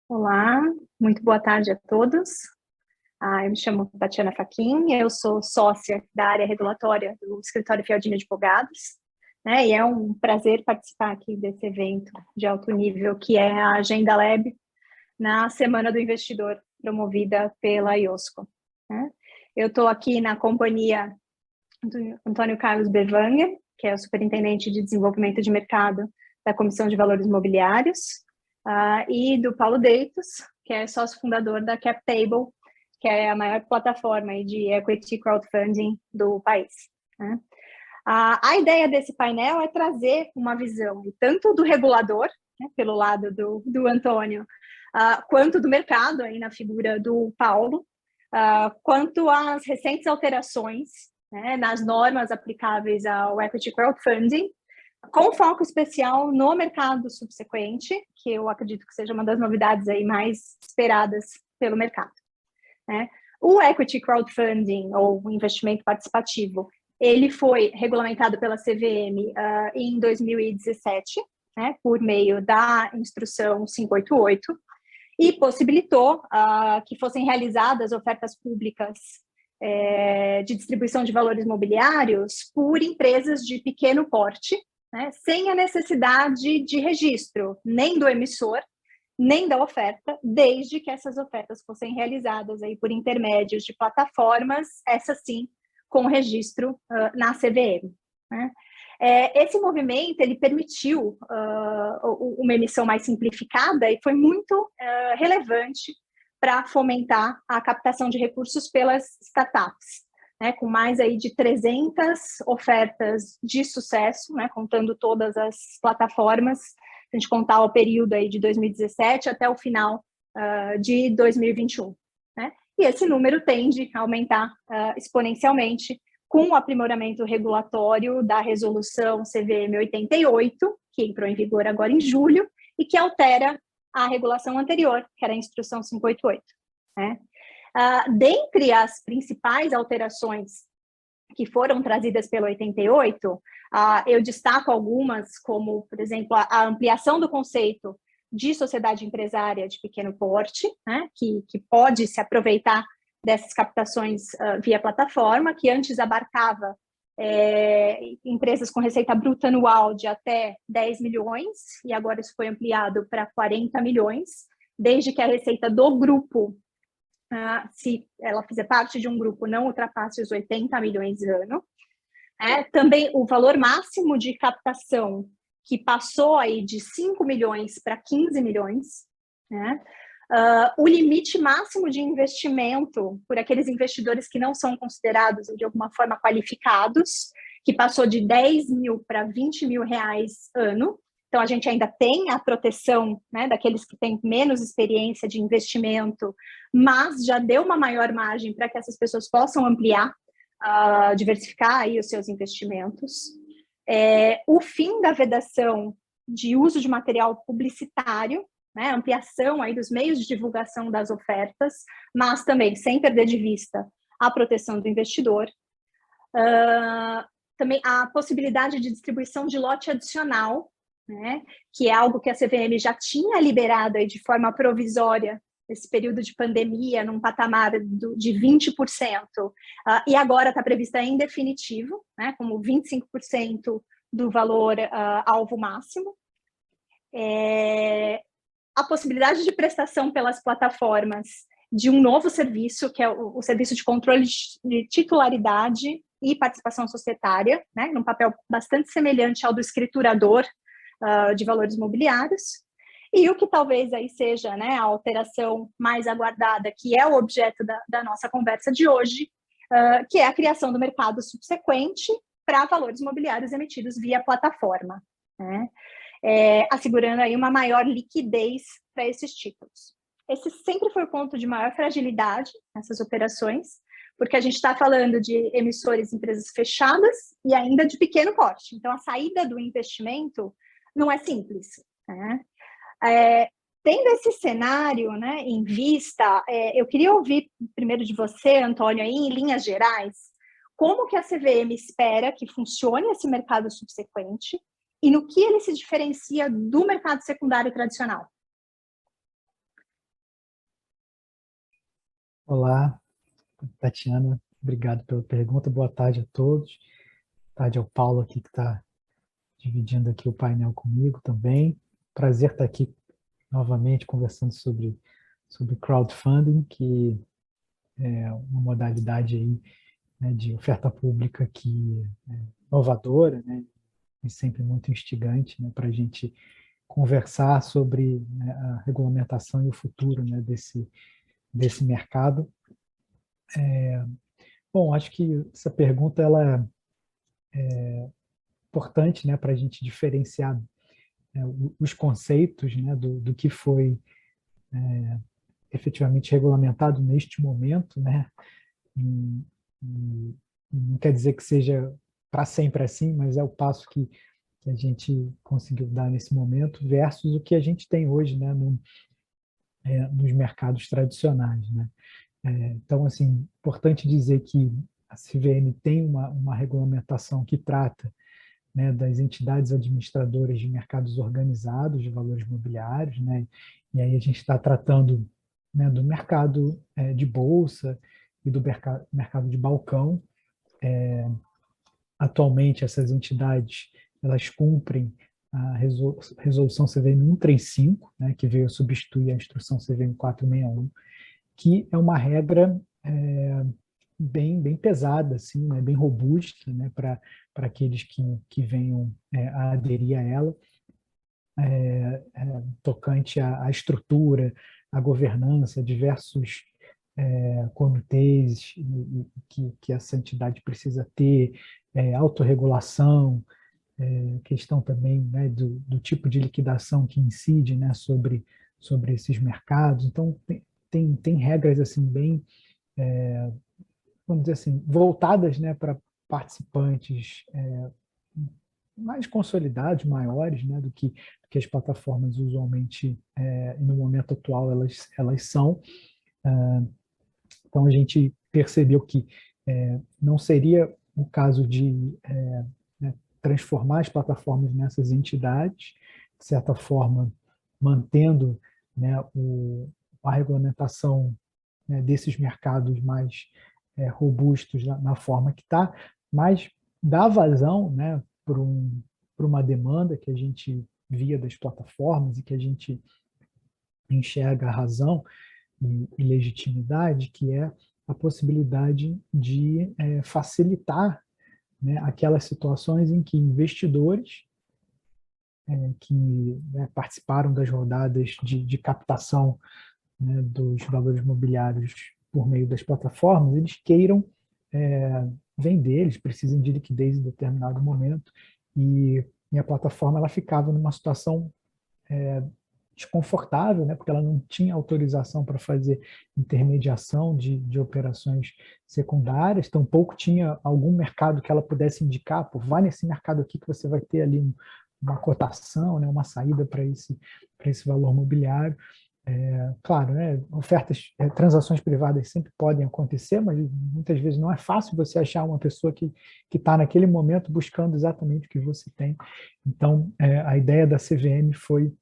Olá, muito boa tarde a todos. Eu me chamo Tatiana Fachin, eu sou sócia da área regulatória do Escritório Fialdini Advogados, né, e é um prazer participar aqui desse evento de alto nível, que é a Agenda Lab, na Semana do Investidor, promovida pela IOSCO. Né. Eu estou aqui na companhia do Antônio Carlos Bevanger, que é o Superintendente de Desenvolvimento de Mercado da Comissão de Valores Imobiliários, e do Paulo Deitos, que é sócio fundador da CapTable, que é a maior plataforma aí de equity crowdfunding do país. Né? A ideia desse painel é trazer uma visão tanto do regulador, né, pelo lado do Antônio, quanto do mercado, aí na figura do Paulo, quanto às recentes alterações, né, nas normas aplicáveis ao equity crowdfunding, com foco especial no mercado subsequente, que eu acredito que seja uma das novidades aí mais esperadas pelo mercado. Né? O equity crowdfunding, ou investimento participativo, ele foi regulamentado pela CVM em 2017, né, por meio da instrução 588, e possibilitou que fossem realizadas ofertas públicas de distribuição de valores imobiliários por empresas de pequeno porte, né, sem a necessidade de registro, nem do emissor, nem da oferta, desde que essas ofertas fossem realizadas aí por intermédios de plataformas, essa sim, com registro na CVM. Né? Esse movimento, ele permitiu uma emissão mais simplificada e foi muito relevante para fomentar a captação de recursos pelas startups, né, com mais aí de 300 ofertas de sucesso, né, contando todas as plataformas, se a gente contar o período aí de 2017 até o final de 2021. Né? E esse número tende a aumentar exponencialmente com o aprimoramento regulatório da resolução CVM 88, que entrou em vigor agora em julho, e que altera a regulação anterior, que era a instrução 588. Né? Dentre as principais alterações que foram trazidas pelo 88, eu destaco algumas, como, por exemplo, a ampliação do conceito de sociedade empresária de pequeno porte, né, que pode se aproveitar dessas captações via plataforma, que antes abarcava empresas com receita bruta anual de até 10 milhões, e agora isso foi ampliado para 40 milhões, desde que a receita do grupo, se ela fizer parte de um grupo, não ultrapasse os 80 milhões de ano. Também o valor máximo de captação, que passou aí de 5 milhões para 15 milhões, né? O limite máximo de investimento por aqueles investidores que não são considerados de alguma forma qualificados, que passou de 10 mil para 20 mil reais ano. Então, a gente ainda tem a proteção, né, daqueles que têm menos experiência de investimento, mas já deu uma maior margem para que essas pessoas possam ampliar, diversificar aí os seus investimentos. O fim da vedação de uso de material publicitário, né, ampliação aí dos meios de divulgação das ofertas, mas também sem perder de vista a proteção do investidor. Também a possibilidade de distribuição de lote adicional, né, que é algo que a CVM já tinha liberado aí de forma provisória nesse período de pandemia, num patamar de 20%, e agora está prevista em definitivo, né, como 25% do valor alvo máximo. A possibilidade de prestação pelas plataformas de um novo serviço, que é o serviço de controle de titularidade e participação societária, né, num papel bastante semelhante ao do escriturador de valores imobiliários. E o que talvez aí seja, né, a alteração mais aguardada, que é o objeto da nossa conversa de hoje, que é a criação do mercado subsequente para valores imobiliários emitidos via plataforma, né? Assegurando aí uma maior liquidez para esses títulos. Esse sempre foi o ponto de maior fragilidade nessas operações, porque a gente está falando de emissores de empresas fechadas e ainda de pequeno porte. Então, a saída do investimento não é simples. Né? Tendo esse cenário, né, em vista, eu queria ouvir primeiro de você, Antônio, aí, em linhas gerais, como que a CVM espera que funcione esse mercado subsequente e no que ele se diferencia do mercado secundário tradicional. Olá, Tatiana, obrigado pela pergunta. Boa tarde a todos. Boa tarde ao Paulo aqui que está dividindo aqui o painel comigo também. Prazer estar aqui novamente conversando sobre crowdfunding, que é uma modalidade aí, né, de oferta pública que é inovadora, né, e sempre muito instigante, né, para a gente conversar sobre, né, a regulamentação e o futuro, né, desse mercado. Bom, acho que essa pergunta ela é importante, né, para a gente diferenciar, né, os conceitos, né, do que foi efetivamente regulamentado neste momento, né, e, e não quer dizer que seja para sempre assim, mas é o passo que a gente conseguiu dar nesse momento versus o que a gente tem hoje, né, nos mercados tradicionais, né. Então, assim, importante dizer que a CVM tem uma regulamentação que trata, né, das entidades administradoras de mercados organizados de valores imobiliários, né, e aí a gente está tratando, né, do mercado de bolsa e do mercado de balcão. Atualmente, essas entidades elas cumprem a resolução CVM 135, né, que veio substituir a instrução CVM 461, que é uma regra bem pesada, assim, né, bem robusta, né, para aqueles que venham a aderir a ela, tocante à estrutura, à governança, diversos comitês que essa entidade precisa ter, autorregulação, questão também, né, do tipo de liquidação que incide, né, sobre esses mercados. Então, tem regras assim bem, vamos dizer assim, voltadas, né, para participantes mais consolidados, maiores, né, do que as plataformas usualmente, no momento atual, elas são. Então, a gente percebeu que não seria o caso de né, transformar as plataformas nessas entidades, de certa forma, mantendo, né, a regulamentação, né, desses mercados mais robustos na forma que está, mas dá vazão, né, para uma demanda que a gente via das plataformas e que a gente enxerga a razão e legitimidade, que é a possibilidade de facilitar, né, aquelas situações em que investidores que, né, participaram das rodadas de captação, né, dos valores imobiliários por meio das plataformas, eles queiram vender, eles precisam de liquidez em determinado momento, e a plataforma ela ficava numa situação desconfortável, né, porque ela não tinha autorização para fazer intermediação de operações secundárias, tampouco tinha algum mercado que ela pudesse indicar, pô, vai nesse mercado aqui que você vai ter ali uma cotação, né, uma saída para esse valor mobiliário. Claro, né, ofertas, transações privadas sempre podem acontecer, mas muitas vezes não é fácil você achar uma pessoa que está naquele momento buscando exatamente o que você tem. Então, a ideia da CVM foi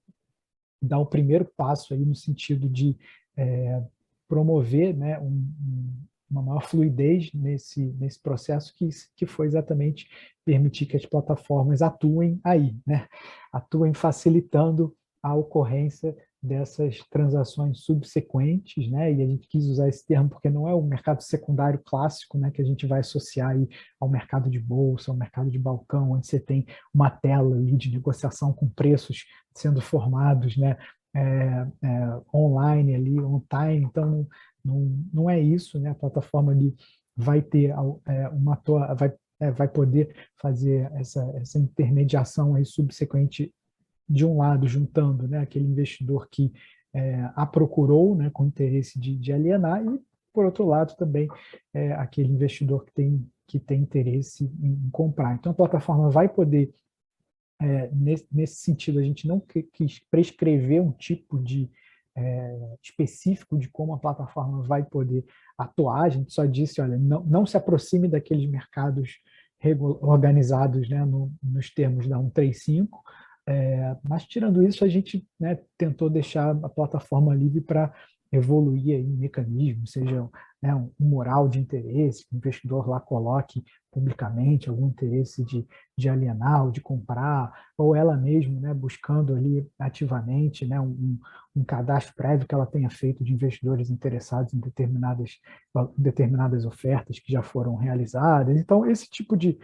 dar o primeiro passo aí no sentido de promover, né, uma maior fluidez nesse processo, que foi exatamente permitir que as plataformas atuem aí, né, atuem facilitando a ocorrência dessas transações subsequentes, né? E a gente quis usar esse termo porque não é o mercado secundário clássico, né, que a gente vai associar aí ao mercado de bolsa, ao mercado de balcão, onde você tem uma tela ali de negociação com preços sendo formados, né, online ali, on time. Então não é isso, né? A plataforma ali vai ter vai poder fazer essa intermediação aí subsequente, de um lado, juntando, né, aquele investidor que a procurou, né, com interesse de alienar, e, por outro lado, também aquele investidor que tem interesse em comprar. Então, a plataforma vai poder, nesse sentido, a gente não quis prescrever um tipo de específico de como a plataforma vai poder atuar. A gente só disse, olha, não se aproxime daqueles mercados organizados, né, nos termos da 135, mas, tirando isso, a gente, né, tentou deixar a plataforma livre para evoluir aí mecanismos, seja, né, um mural de interesse, que o investidor lá coloque publicamente algum interesse de alienar ou de comprar, ou ela mesma, né, buscando ali ativamente, né, um cadastro prévio que ela tenha feito de investidores interessados em determinadas ofertas que já foram realizadas. Então, esse tipo de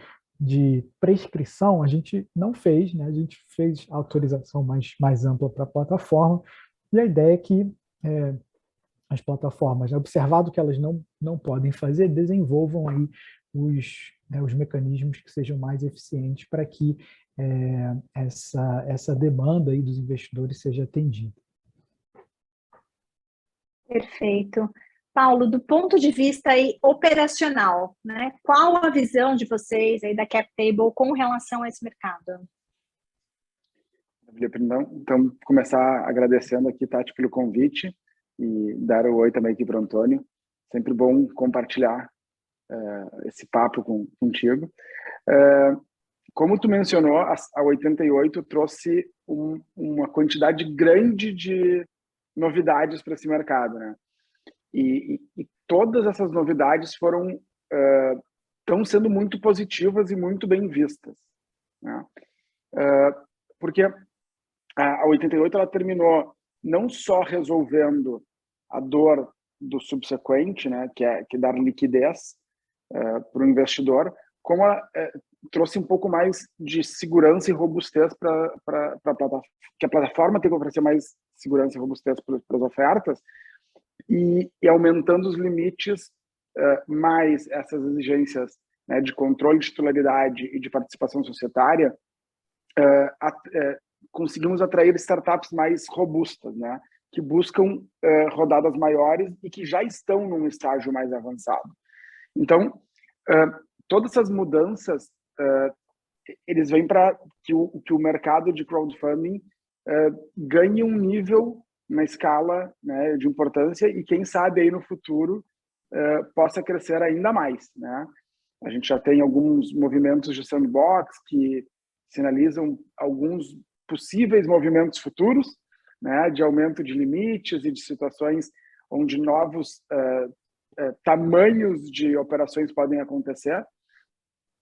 prescrição a gente não fez, né? A gente fez autorização mais ampla para a plataforma, e a ideia é que as plataformas, observado que elas não podem fazer, desenvolvam aí os mecanismos que sejam mais eficientes para que essa demanda aí dos investidores seja atendida. Perfeito. Paulo, do ponto de vista aí operacional, né? Qual a visão de vocês aí da CapTable com relação a esse mercado? Então, começar agradecendo aqui, Tati, pelo convite e dar o oi também aqui para o Antônio. Sempre bom compartilhar esse papo contigo. Como tu mencionou, a 88 trouxe uma quantidade grande de novidades para esse mercado, né? E todas essas novidades estão sendo muito positivas e muito bem vistas, né? Porque a 88 ela terminou não só resolvendo a dor do subsequente, né, que é dar liquidez para o investidor, como ela trouxe um pouco mais de segurança e robustez para a plataforma, que a plataforma tem que oferecer mais segurança e robustez para as ofertas, e aumentando os limites, mais essas exigências, né, de controle de titularidade e de participação societária, conseguimos atrair startups mais robustas, né, que buscam rodadas maiores e que já estão num estágio mais avançado. Então, todas essas mudanças, eles vêm para que o mercado de crowdfunding ganhe um nível na escala, né, de importância, e quem sabe aí no futuro possa crescer ainda mais, né? A gente já tem alguns movimentos de sandbox que sinalizam alguns possíveis movimentos futuros, né, de aumento de limites e de situações onde novos tamanhos de operações podem acontecer,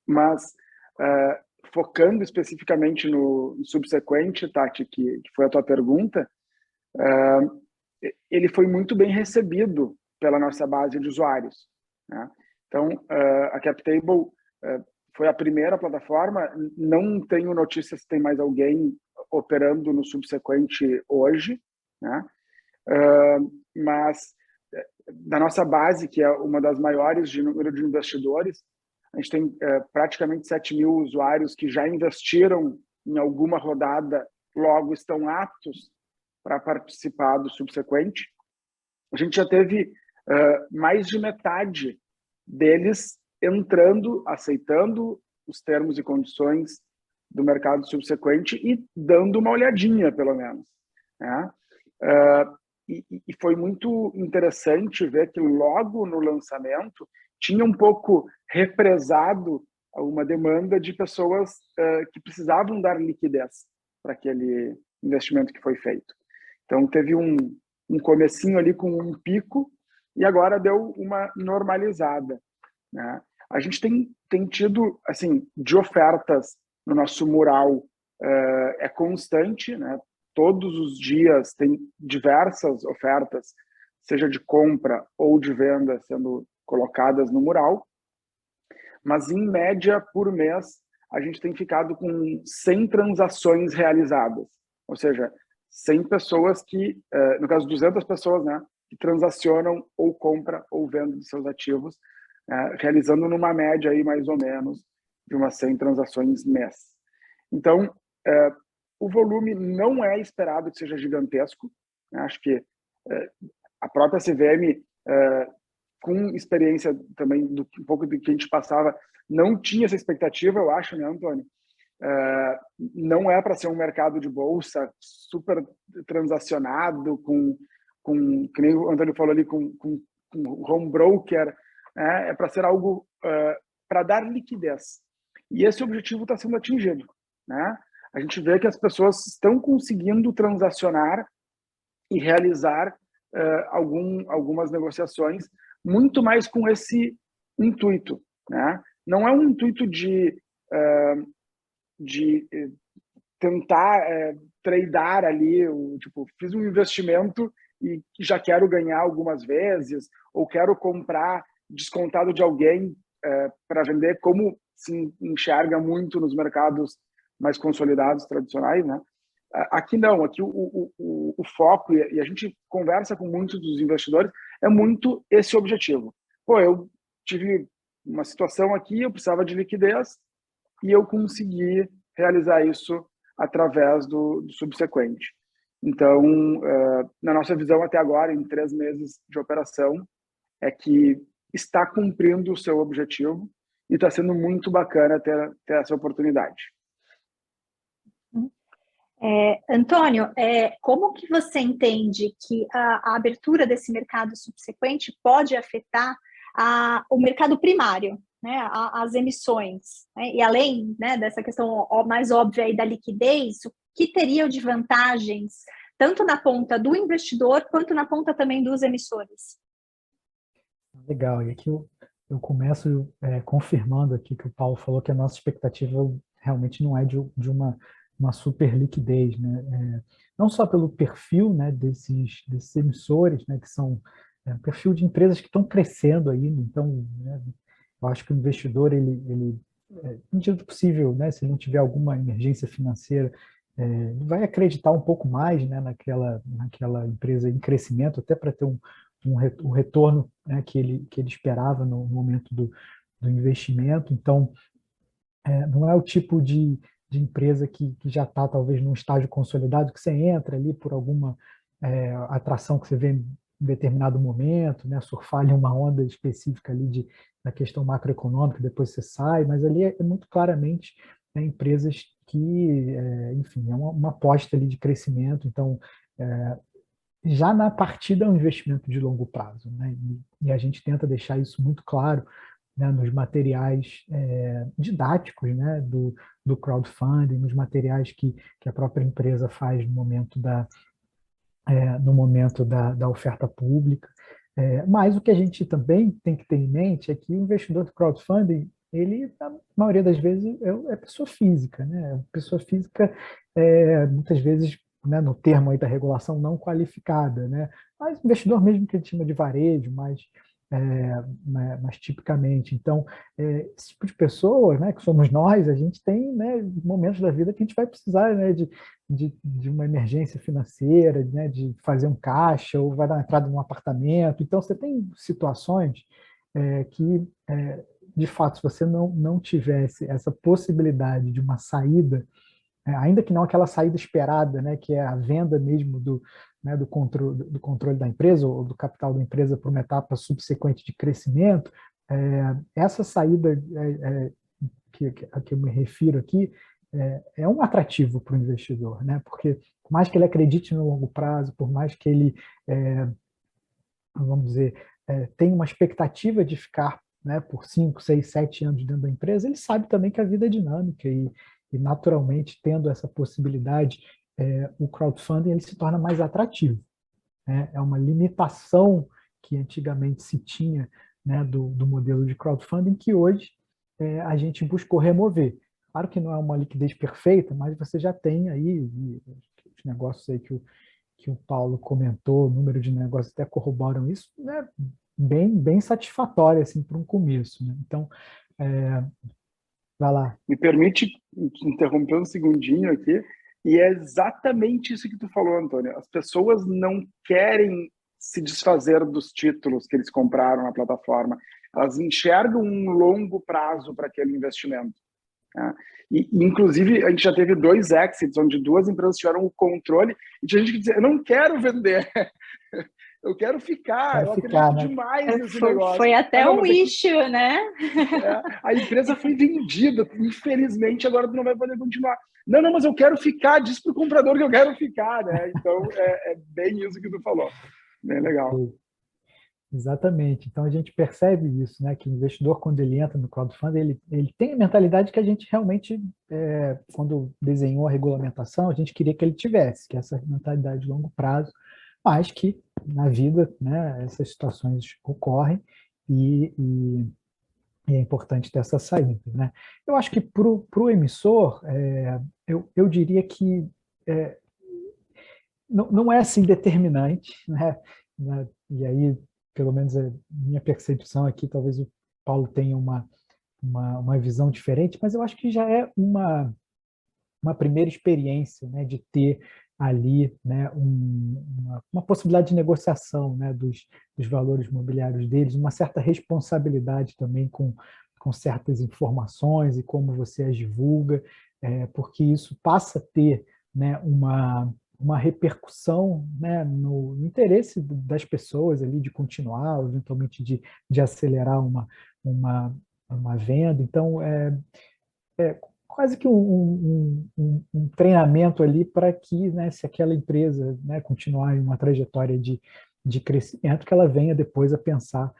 mas focando especificamente no subsequente, Tati, que foi a tua pergunta, ele foi muito bem recebido pela nossa base de usuários, né? Então, a CapTable foi a primeira plataforma, não tenho notícias se tem mais alguém operando no subsequente hoje, né? Mas da nossa base, que é uma das maiores de número de investidores, a gente tem praticamente 7 mil usuários que já investiram em alguma rodada, logo estão aptos para participar do subsequente. A gente já teve mais de metade deles entrando, aceitando os termos e condições do mercado subsequente e dando uma olhadinha, pelo menos, né? E foi muito interessante ver que logo no lançamento tinha um pouco represado uma demanda de pessoas que precisavam dar liquidez para aquele investimento que foi feito. Então, teve um comecinho ali com um pico e agora deu uma normalizada, né? A gente tem tido, assim, de ofertas no nosso mural, é constante, né? Todos os dias tem diversas ofertas, seja de compra ou de venda, sendo colocadas no mural, mas em média, por mês, a gente tem ficado com 100 transações realizadas, ou seja, 100 pessoas que, no caso 200 pessoas, né, que transacionam ou compra ou vendem seus ativos, realizando numa média aí mais ou menos de umas 100 transações mês. Então, o volume não é esperado que seja gigantesco, né? Acho que a própria CVM, com experiência também do um pouco do que a gente passava, não tinha essa expectativa, eu acho, né, Antônio? Não é para ser um mercado de bolsa super transacionado, que nem o Antônio falou ali, com home broker, é para ser algo para dar liquidez. E esse objetivo está sendo atingido, né? A gente vê que as pessoas estão conseguindo transacionar e realizar algumas negociações, muito mais com esse intuito, né? Não é um intuito de tentar tradear ali, tipo, fiz um investimento e já quero ganhar algumas vezes, ou quero comprar descontado de alguém para vender, como se enxerga muito nos mercados mais consolidados, tradicionais, né? Aqui não, aqui o foco, e a gente conversa com muitos dos investidores, é muito esse objetivo. Pô, eu tive uma situação aqui, eu precisava de liquidez, e eu consegui realizar isso através do subsequente. Então, na nossa visão até agora, em 3 meses de operação, é que está cumprindo o seu objetivo e está sendo muito bacana ter essa oportunidade. Antônio, como que você entende que a abertura desse mercado subsequente pode afetar o mercado primário, né, as emissões, né? E além, né, dessa questão mais óbvia aí da liquidez, o que teriam de vantagens, tanto na ponta do investidor, quanto na ponta também dos emissores? Legal, e aqui eu começo confirmando aqui que o Paulo falou que a nossa expectativa realmente não é de uma super liquidez, né? Não só pelo perfil, né, desses emissores, né, que são perfil de empresas que estão crescendo ainda, então, né, eu acho que o investidor, ele no medida do possível, né, se ele não tiver alguma emergência financeira, ele vai acreditar um pouco mais, né, naquela empresa em crescimento, até para ter um retorno, né, que ele esperava no momento do investimento. Então, não é o tipo de empresa que já está, talvez, num estágio consolidado, que você entra ali por alguma atração que você vê em determinado momento, né, surfar ali uma onda específica ali da questão macroeconômica, depois você sai, mas ali é muito claramente, né, empresas que, enfim, é uma aposta ali de crescimento. Então, já na partida é um investimento de longo prazo, né? E a gente tenta deixar isso muito claro, né, nos materiais didáticos, né, do crowdfunding, nos materiais que a própria empresa faz no momento da oferta pública. Mas o que a gente também tem que ter em mente é que o investidor do crowdfunding, ele, na maioria das vezes, é pessoa física, né? Pessoa física, muitas vezes, né, no termo aí da regulação, não qualificada, né? Mas investidor mesmo que a gente chama de varejo, mas tipicamente. Então, esse tipo de pessoa, né, que somos nós, a gente tem, né, momentos da vida que a gente vai precisar, né, de uma emergência financeira, né, de fazer um caixa, ou vai dar uma entrada num apartamento. Então, você tem situações que, de fato, se você não tivesse essa possibilidade de uma saída, ainda que não aquela saída esperada, né, que é a venda mesmo né, do controle da empresa ou do capital da empresa para uma etapa subsequente de crescimento, essa saída a que eu me refiro aqui é um atrativo para o investidor, né? Porque por mais que ele acredite no longo prazo, por mais que ele, vamos dizer, tenha uma expectativa de ficar, né, por 5, 6, 7 anos dentro da empresa, ele sabe também que a vida é dinâmica e naturalmente, tendo essa possibilidade, o crowdfunding ele se torna mais atrativo, né? É uma limitação que antigamente se tinha, né, do modelo de crowdfunding, que hoje a gente buscou remover. Claro que não é uma liquidez perfeita, mas você já tem aí os negócios aí que o Paulo comentou, o número de negócios até corroboram isso, né, bem satisfatório assim, para um começo, né? Então, vai lá. Me permite interromper um segundinho aqui, e é exatamente isso que tu falou, Antônio. As pessoas não querem se desfazer dos títulos que eles compraram na plataforma. Elas enxergam um longo prazo para aquele investimento, né? Inclusive, a gente já teve 2 exits, onde 2 empresas tiveram o controle, e tinha gente que dizia, eu não quero vender, eu quero ficar, eu acredito né? demais nesse negócio. Foi até um issue, né? A empresa foi vendida, infelizmente agora tu não vai poder continuar. Não, mas eu quero ficar, diz para o comprador que eu quero ficar, né? Então, é bem isso que tu falou. Bem legal. Exatamente. Então, a gente percebe isso, né? Que o investidor, quando ele entra no crowdfunding, ele tem a mentalidade que a gente realmente, quando desenhou a regulamentação, a gente queria que ele tivesse, que é essa mentalidade de longo prazo, mas que na vida, né, essas situações ocorrem e é importante ter essa saída, né? Eu acho que para o emissor, eu diria que é, não é assim determinante, né? E aí, pelo menos a minha percepção aqui, talvez o Paulo tenha uma visão diferente, mas eu acho que já é uma primeira experiência, né, de ter ali, né, uma possibilidade de negociação, né, dos valores imobiliários deles, uma certa responsabilidade também com certas informações e como você as divulga, porque isso passa a ter, né, uma repercussão, né, no interesse das pessoas ali de continuar, eventualmente de acelerar uma venda. Então, quase que um treinamento ali para que, né, se aquela empresa, né, continuar em uma trajetória de crescimento, que ela venha depois a pensar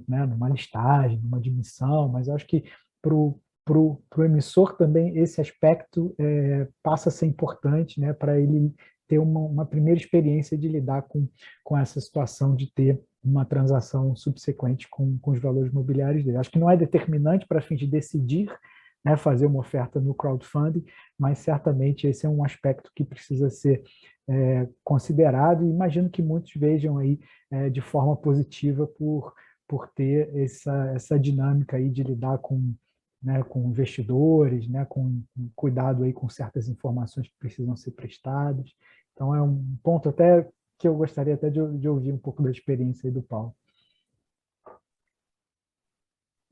né, numa listagem, numa admissão, mas eu acho que para o emissor também esse aspecto passa a ser importante, né, para ele ter uma primeira experiência de lidar com essa situação de ter uma transação subsequente com os valores imobiliários dele. Acho que não é determinante para fim de decidir, né, fazer uma oferta no crowdfunding, mas certamente esse é um aspecto que precisa ser considerado, e imagino que muitos vejam aí de forma positiva por ter essa dinâmica aí de lidar né, com investidores, né, com cuidado aí com certas informações que precisam ser prestadas. Então é um ponto até que eu gostaria até de ouvir um pouco da experiência aí do Paulo.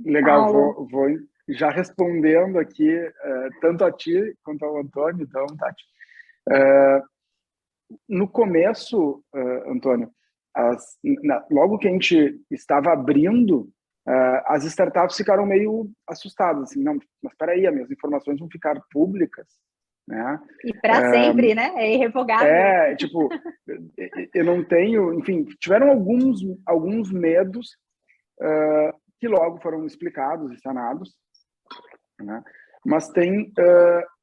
Legal, Paulo. vou já respondendo aqui, tanto a ti quanto ao Antônio, então, Tati. No começo, Antônio, logo que a gente estava abrindo, as startups ficaram meio assustadas, assim, não, mas espera aí, as minhas informações vão ficar públicas, né? E para sempre, né? É irrevogável. Tipo, eu não tenho, enfim, tiveram alguns medos que logo foram explicados e sanados, né? Mas tem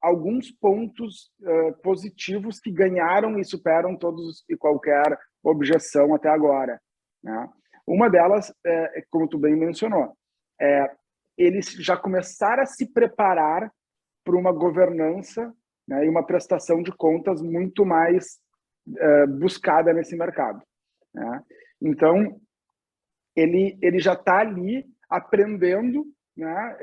alguns pontos positivos que ganharam e superam todos e qualquer objeção até agora, né? Uma delas, como tu bem mencionou, eles já começaram a se preparar para uma governança, né, e uma prestação de contas muito mais buscada nesse mercado, né? Então, ele já está ali aprendendo, né?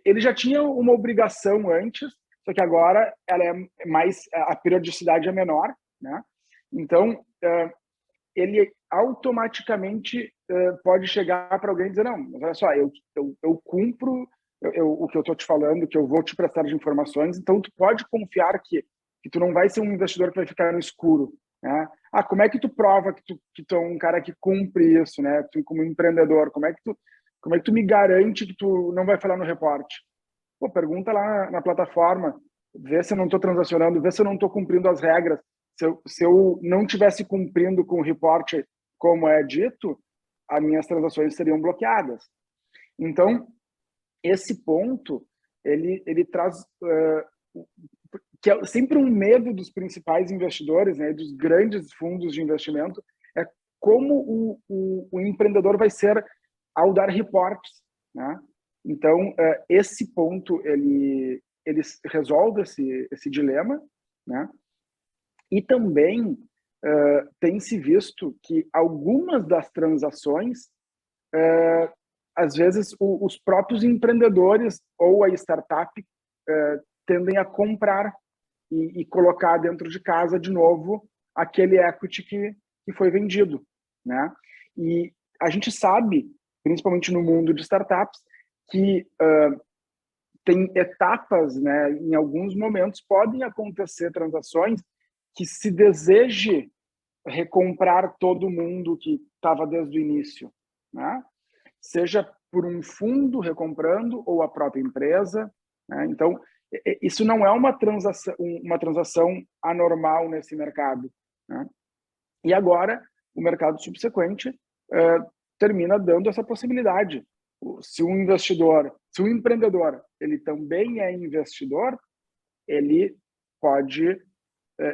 Ele já tinha uma obrigação antes, só que agora ela é mais, a periodicidade é menor, né? Então, ele automaticamente pode chegar para alguém e dizer, não, mas olha só, eu cumpro o que eu estou te falando, que eu vou te prestar de informações, então tu pode confiar que tu não vai ser um investidor que vai ficar no escuro, né? Ah, como é que tu prova que tu é um cara que cumpre isso, né? Tu como empreendedor, como é que tu me garante que tu não vai falar no reporte? Pô, pergunta lá na plataforma, vê se eu não estou transacionando, vê se eu não estou cumprindo as regras. Se eu não tivesse cumprindo com o reporte como é dito, as minhas transações seriam bloqueadas. Então, esse ponto, ele traz que é sempre um medo dos principais investidores, né, dos grandes fundos de investimento, é como o empreendedor vai ser ao dar reportes, né? Então, esse ponto, ele resolve esse dilema, né? E também tem se visto que algumas das transações, às vezes, os próprios empreendedores ou a startup tendem a comprar e colocar dentro de casa de novo aquele equity que foi vendido, né? E a gente sabe, principalmente no mundo de startups, que tem etapas, né? Em alguns momentos podem acontecer transações que se deseje recomprar todo mundo que estava desde o início, né? Seja por um fundo recomprando ou a própria empresa, né? Então, isso não é uma transação anormal nesse mercado, né? E agora, o mercado subsequente termina dando essa possibilidade. Se um empreendedor, ele também é investidor, ele pode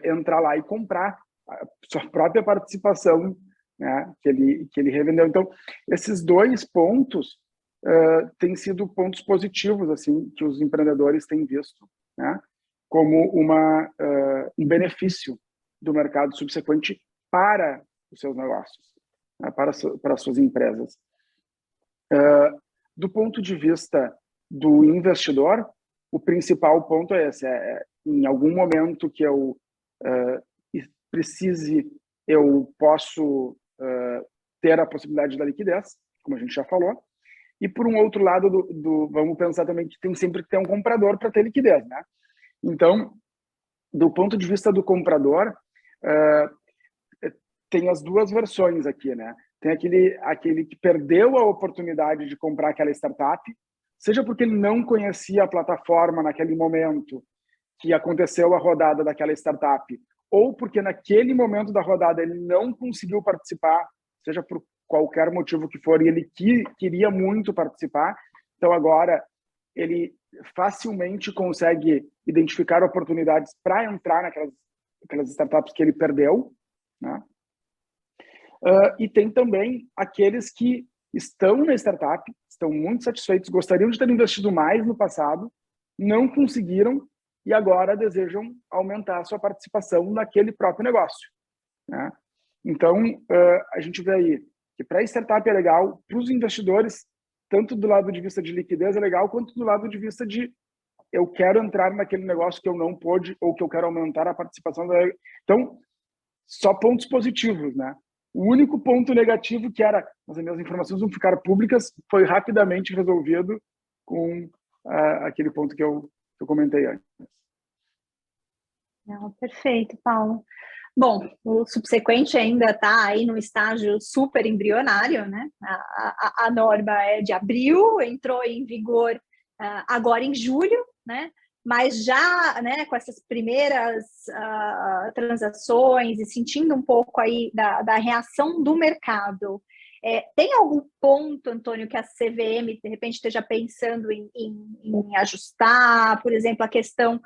entrar lá e comprar a sua própria participação né, que ele revendeu. Então, esses dois pontos têm sido pontos positivos assim que os empreendedores têm visto, né, como um benefício do mercado subsequente para os seus negócios, né, para as suas empresas. Do ponto de vista do investidor, o principal ponto é esse: em algum momento que eu precise, eu posso ter a possibilidade da liquidez, como a gente já falou. E por um outro lado, vamos pensar também que tem sempre que ter um comprador para ter liquidez, né? Então, do ponto de vista do comprador, tem as duas versões aqui, né? Tem aquele que perdeu a oportunidade de comprar aquela startup, seja porque ele não conhecia a plataforma naquele momento que aconteceu a rodada daquela startup, ou porque naquele momento da rodada ele não conseguiu participar, seja por qualquer motivo que for, e ele queria muito participar. Então agora ele facilmente consegue identificar oportunidades para entrar naquelas startups que ele perdeu, né? E tem também aqueles que estão na startup, estão muito satisfeitos, gostariam de ter investido mais no passado, não conseguiram e agora desejam aumentar a sua participação naquele próprio negócio, né? Então, a gente vê aí que para a startup é legal, para os investidores, tanto do lado de vista de liquidez é legal, quanto do lado de vista de eu quero entrar naquele negócio que eu não pude ou que eu quero aumentar a participação. Então, só pontos positivos, né? O único ponto negativo que era, as minhas informações vão ficar públicas, foi rapidamente resolvido com aquele ponto que eu comentei antes. Não, perfeito, Paulo. Bom, o subsequente ainda está aí no estágio super embrionário, né? A norma é de abril, entrou em vigor agora em julho, né? Mas já, né, com essas primeiras transações e sentindo um pouco aí da reação do mercado, tem algum ponto, Antônio, que a CVM, de repente, esteja pensando em ajustar, por exemplo, a questão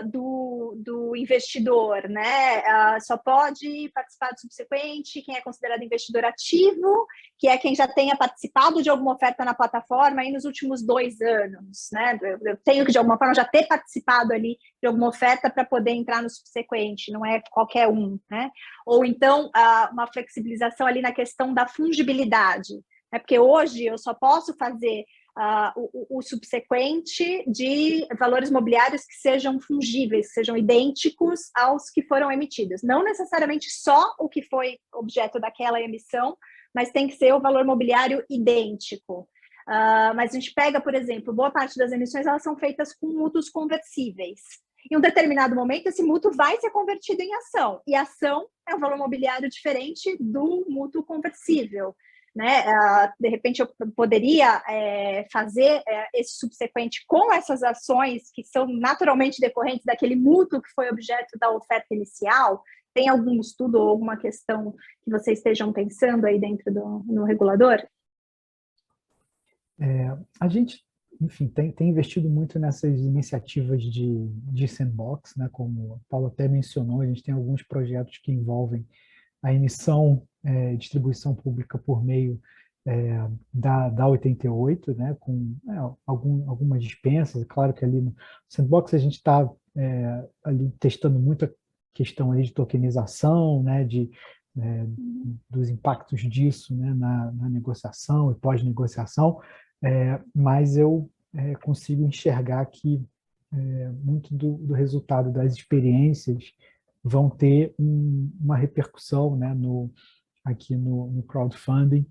do investidor, né? Só pode participar do subsequente quem é considerado investidor ativo, que é quem já tenha participado de alguma oferta na plataforma aí nos últimos 2 anos, né? Eu tenho que, de alguma forma, já ter participado ali de alguma oferta para poder entrar no subsequente, não é qualquer um, né? Ou então, uma flexibilização ali na questão da fungibilidade, né? Porque hoje eu só posso fazer o subsequente de valores mobiliários que sejam fungíveis, que sejam idênticos aos que foram emitidos. Não necessariamente só o que foi objeto daquela emissão, mas tem que ser o valor mobiliário idêntico. Mas a gente pega, por exemplo, boa parte das emissões elas são feitas com mútuos conversíveis. Em um determinado momento, esse mútuo vai ser convertido em ação, e a ação é um valor mobiliário diferente do mútuo conversível, né? De repente, eu poderia fazer esse subsequente com essas ações que são naturalmente decorrentes daquele mútuo que foi objeto da oferta inicial. Tem algum estudo ou alguma questão que vocês estejam pensando aí dentro no regulador? A gente, enfim, tem investido muito nessas iniciativas de sandbox, né? Como o Paulo até mencionou, a gente tem alguns projetos que envolvem a emissão, distribuição pública por meio da 88, né? Com algumas dispensas. Claro que ali no sandbox a gente está ali testando muita questão ali de tokenização, né? Dos impactos disso, né? Na negociação e pós-negociação. Mas eu consigo enxergar que muito do resultado das experiências vão ter uma repercussão, né, aqui no crowdfunding,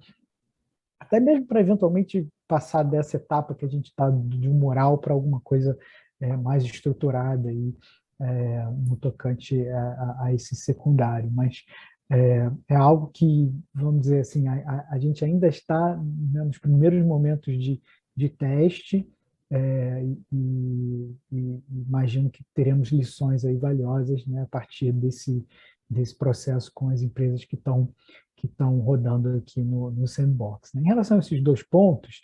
até mesmo para eventualmente passar dessa etapa que a gente está de um moral para alguma coisa mais estruturada aí, no tocante a esse secundário. Mas é algo que, vamos dizer assim, a gente ainda está, né, nos primeiros momentos de teste, e imagino que teremos lições aí valiosas, né, a partir desse processo com as empresas que estão rodando aqui no Sandbox, né? Em relação a esses 2 pontos,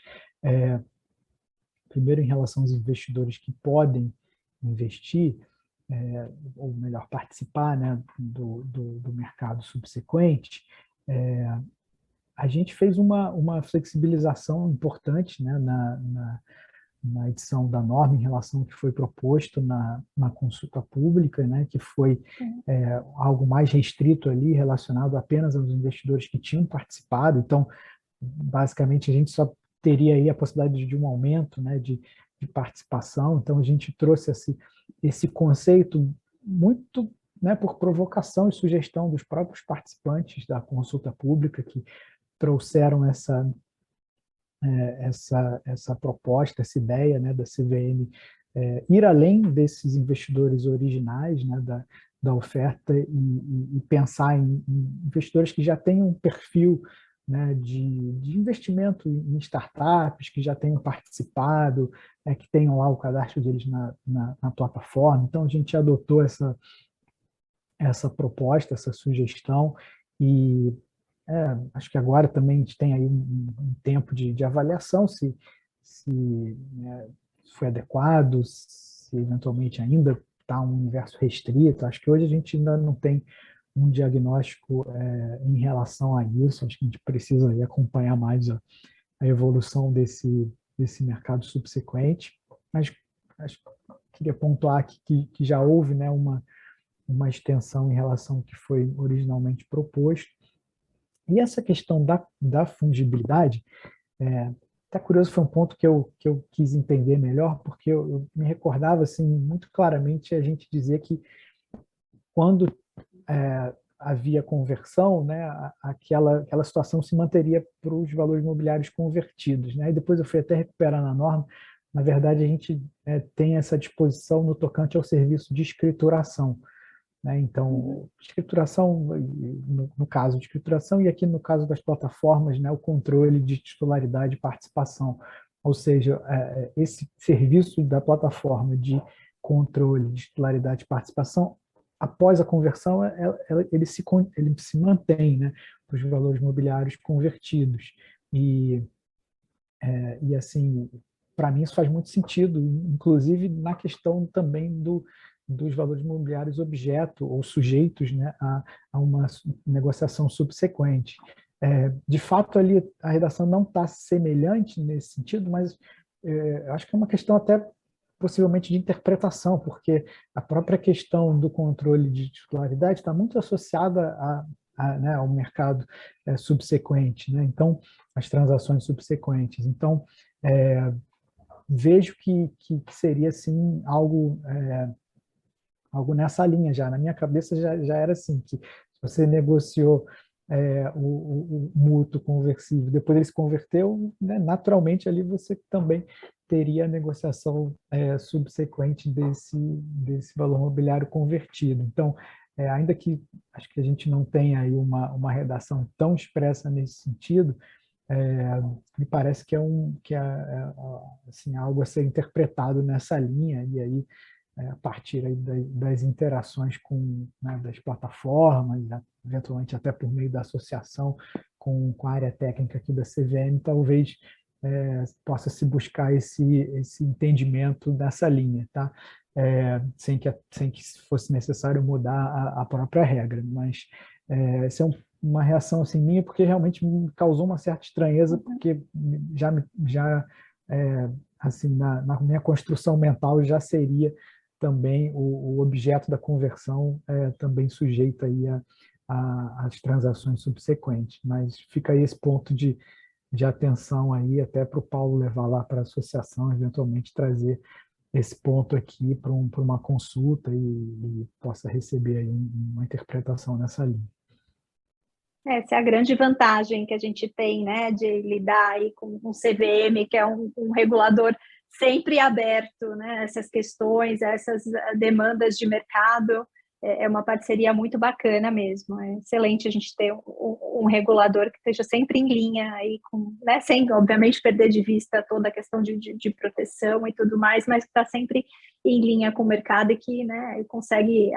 primeiro em relação aos investidores que podem investir, ou melhor, participar, né, do mercado subsequente, A gente fez uma flexibilização importante, né, na edição da norma em relação ao que foi proposto na consulta pública, né, que foi algo mais restrito ali, relacionado apenas aos investidores que tinham participado. Então, basicamente, a gente só teria aí a possibilidade de um aumento, né, de participação. Então, a gente trouxe esse conceito muito, né, por provocação e sugestão dos próprios participantes da consulta pública, que trouxeram essa proposta, essa ideia, né, da CVM ir além desses investidores originais, né, da oferta e pensar em investidores que já tenham um perfil, né, de investimento em startups, que já tenham participado, que tenham lá o cadastro deles na plataforma. Então, a gente adotou essa proposta, essa sugestão, e acho que agora também a gente tem aí um tempo de avaliação se né, foi adequado, se eventualmente ainda está um universo restrito. Acho que hoje a gente ainda não tem um diagnóstico em relação a isso. Acho que a gente precisa aí acompanhar mais a evolução desse mercado subsequente. Mas queria pontuar aqui que já houve, né, uma extensão em relação ao que foi originalmente proposto. E essa questão da fungibilidade, até curioso, foi um ponto que eu quis entender melhor, porque eu me recordava assim, muito claramente a gente dizer que quando havia conversão, né, aquela situação se manteria para os valores imobiliários convertidos. Né? E depois eu fui até recuperar na norma, na verdade a gente tem essa disposição no tocante ao serviço de escrituração. Né? Então, escrituração, no caso de escrituração, e aqui no caso das plataformas, né, o controle de titularidade e participação. Ou seja, esse serviço da plataforma de controle de titularidade e participação, após a conversão, ele se mantém, né, para os valores imobiliários convertidos. E assim, para mim isso faz muito sentido, inclusive na questão também dos valores imobiliários objeto ou sujeitos, né, a uma negociação subsequente. De fato, ali a redação não está semelhante nesse sentido, mas acho que é uma questão até possivelmente de interpretação, porque a própria questão do controle de titularidade está muito associada né, ao mercado subsequente, né? Então, as transações subsequentes. Então, vejo que seria assim algo nessa linha já. Na minha cabeça já era assim, que se você negociou o mútuo conversível, depois ele se converteu, né, naturalmente ali você também teria a negociação subsequente desse valor mobiliário convertido. Então, ainda que acho que a gente não tenha aí uma redação tão expressa nesse sentido, me parece que assim, algo a ser interpretado nessa linha, e aí a partir aí das interações né, das plataformas, eventualmente até por meio da associação com a área técnica aqui da CVM, talvez possa se buscar esse entendimento dessa linha, tá? Sem que fosse necessário mudar a própria regra, mas essa é uma reação assim minha, porque realmente me causou uma certa estranheza, porque já assim, na minha construção mental já seria também o objeto da conversão também sujeito aí às transações subsequentes. Mas fica aí esse ponto de atenção aí, até para o Paulo levar lá para a associação, eventualmente trazer esse ponto aqui para uma consulta e possa receber aí uma interpretação nessa linha. Essa é a grande vantagem que a gente tem, né, de lidar aí com o CVM, que é um regulador sempre aberto, né, essas questões, essas demandas de mercado. É uma parceria muito bacana mesmo. É excelente a gente ter um regulador que esteja sempre em linha aí né, sem, obviamente, perder de vista toda a questão de proteção e tudo mais, mas que está sempre em linha com o mercado e que, né, consegue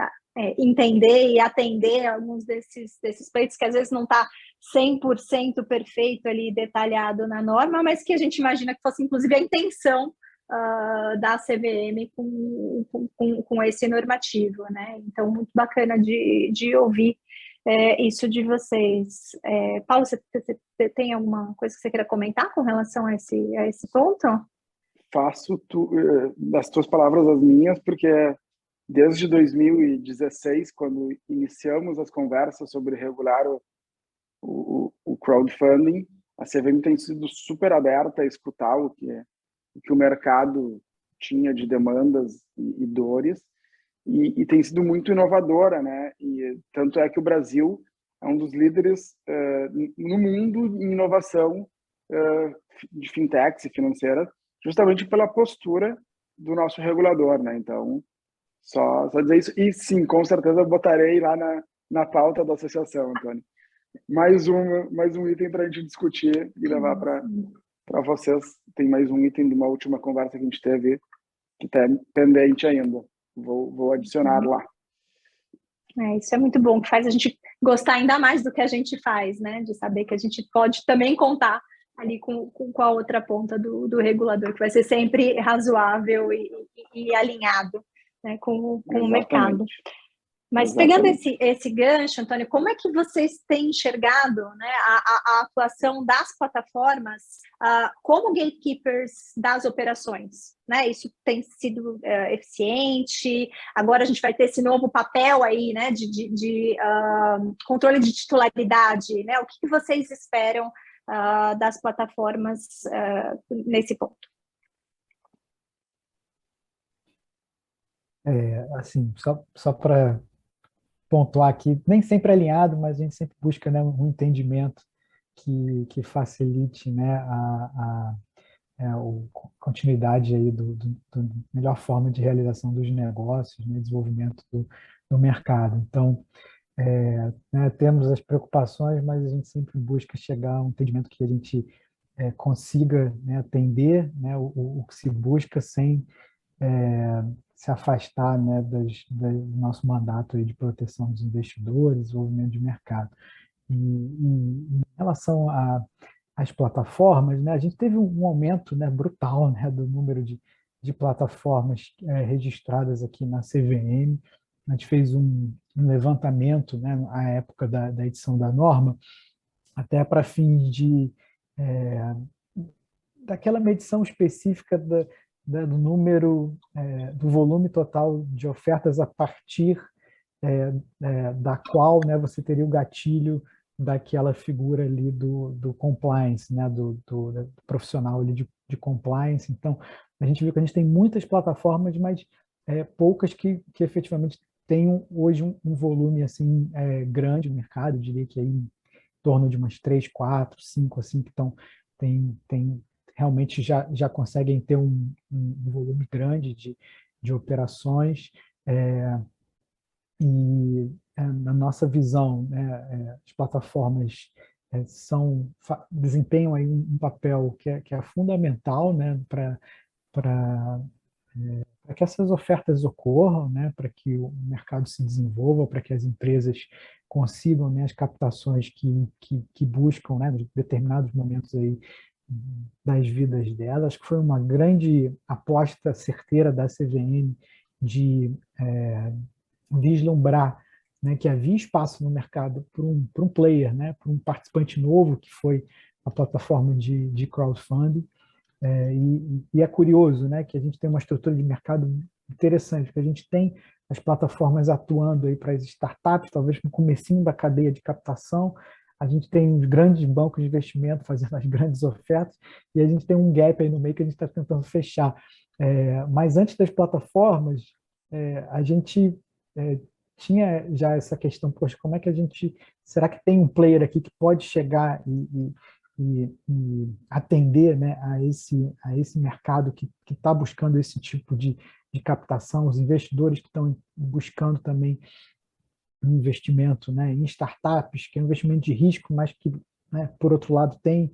entender e atender alguns desses pleitos que às vezes não está 100% perfeito ali, detalhado na norma, mas que a gente imagina que fosse, inclusive, a intenção da CVM com esse normativo, né? Então, muito bacana de ouvir isso de vocês. Paulo, você tem alguma coisa que você queira comentar com relação a esse ponto? Faço das tuas palavras as minhas, porque desde 2016, quando iniciamos as conversas sobre regular o crowdfunding, a CVM tem sido super aberta a escutar o que o mercado tinha de demandas e dores, e tem sido muito inovadora, né? E tanto é que o Brasil é um dos líderes no mundo em inovação de fintechs e financeiras, justamente pela postura do nosso regulador, né? Então, só dizer isso. E sim, com certeza eu botarei lá na pauta da associação, Antônio. Mais um item para a gente discutir e levar para vocês. Tem mais um item de uma última conversa que a gente teve que está pendente ainda. Vou adicionar lá. Isso é muito bom, que faz a gente gostar ainda mais do que a gente faz, né? De saber que a gente pode também contar ali com a outra ponta do regulador, que vai ser sempre razoável e alinhado, né, com o mercado. Mas pegando esse gancho, Antônio, como é que vocês têm enxergado, né, a atuação das plataformas como gatekeepers das operações? Né? Isso tem sido eficiente? Agora a gente vai ter esse novo papel aí, né, de controle de titularidade. Né? O que vocês esperam das plataformas nesse ponto? Assim, só para pontuar aqui, nem sempre alinhado, mas a gente sempre busca, né, um entendimento que facilite, né, a continuidade aí do melhor forma de realização dos negócios, né, desenvolvimento do mercado. Então, né, temos as preocupações, mas a gente sempre busca chegar a um entendimento que a gente consiga, né, atender, né, o que se busca sem se afastar, né, do nosso mandato aí de proteção dos investidores, desenvolvimento de mercado. E em relação às plataformas, né, a gente teve um aumento, né, brutal, né, do número de plataformas registradas aqui na CVM. A gente fez um levantamento, né, à época da edição da norma, até para fins daquela medição específica do número, do volume total de ofertas a partir da qual, né, você teria o gatilho daquela figura ali do compliance, né, do profissional ali de compliance. Então, a gente viu que a gente tem muitas plataformas, mas poucas que efetivamente têm hoje um volume assim grande no mercado. Eu diria que aí em torno de umas 3, 4, 5 assim que tem realmente já conseguem ter um volume grande de operações. E na nossa visão, né, as plataformas desempenham aí um papel que é fundamental, né, para que essas ofertas ocorram, né, para que o mercado se desenvolva, para que as empresas consigam, né, as captações que buscam, né, em determinados momentos aí das vidas delas. Acho que foi uma grande aposta certeira da CVM de vislumbrar, né, que havia espaço no mercado para um player, né, para um participante novo, que foi a plataforma de crowdfunding. E é curioso, né, que a gente tem uma estrutura de mercado interessante, que a gente tem as plataformas atuando aí para as startups, talvez no comecinho da cadeia de captação, a gente tem os grandes bancos de investimento fazendo as grandes ofertas, e a gente tem um gap aí no meio que a gente está tentando fechar. Mas antes das plataformas, a gente tinha já essa questão, poxa, como é que será que tem um player aqui que pode chegar e atender, né, a esse mercado que está buscando esse tipo de captação, os investidores que estão buscando também um investimento, né, em startups, que é um investimento de risco, mas que, né, por outro lado, tem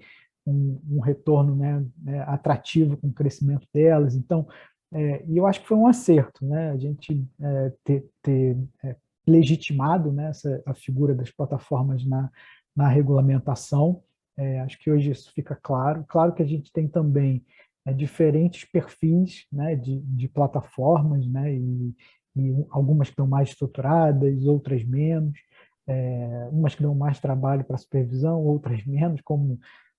um retorno, né, atrativo com o crescimento delas. Então, e eu acho que foi um acerto, né, a gente ter legitimado, né, a figura das plataformas na regulamentação. Acho que hoje isso fica claro. Claro que a gente tem também diferentes perfis, né, de plataformas, né, e algumas que estão mais estruturadas, outras menos, umas que dão mais trabalho para a supervisão, outras menos, como,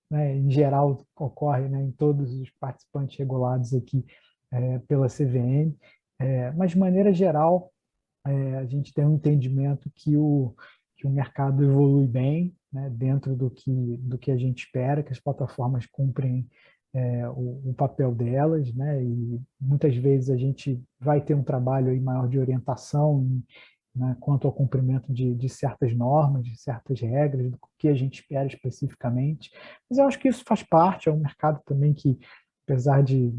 né, em geral ocorre, né, em todos os participantes regulados aqui pela CVM. Mas, de maneira geral, a gente tem um entendimento que o mercado evolui bem, né, dentro do que a gente espera, que as plataformas cumprem o papel delas, né, e muitas vezes a gente vai ter um trabalho aí maior de orientação, né, quanto ao cumprimento de certas normas, de certas regras, do que a gente espera especificamente. Mas eu acho que isso faz parte, é um mercado também que, apesar de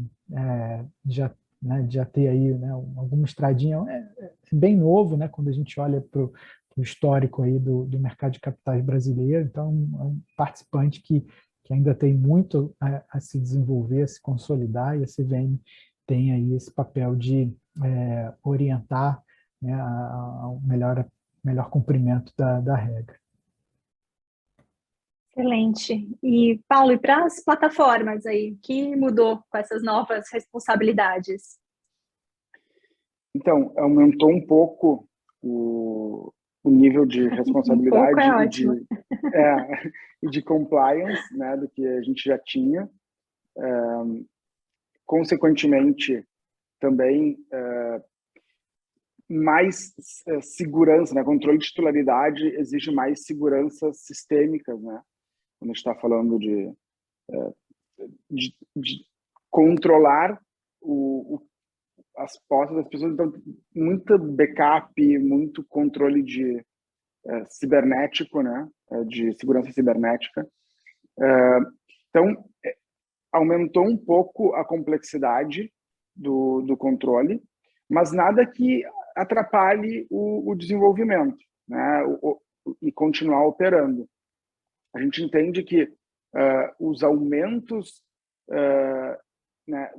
já ter aí, né, alguma estradinha, é bem novo, né, quando a gente olha para o histórico aí do mercado de capitais brasileiro. Então, é um participante que ainda tem muito a se desenvolver, a se consolidar, e a CVM tem aí esse papel de orientar, né, ao melhor cumprimento da regra. Excelente. E, Paulo, e para as plataformas aí, o que mudou com essas novas responsabilidades? Então, aumentou um pouco o nível de responsabilidade Um pouco é ótimo. e de compliance, né, do que a gente já tinha. Consequentemente, também mais segurança, né? Controle de titularidade exige mais seguranças sistêmicas, né? Quando a gente está falando de controlar as posses das pessoas, então muito backup, muito controle de cibernético, né? De segurança cibernética. Então, aumentou um pouco a complexidade do controle, mas nada que atrapalhe o desenvolvimento, né? E continuar operando. A gente entende que os aumentos, né,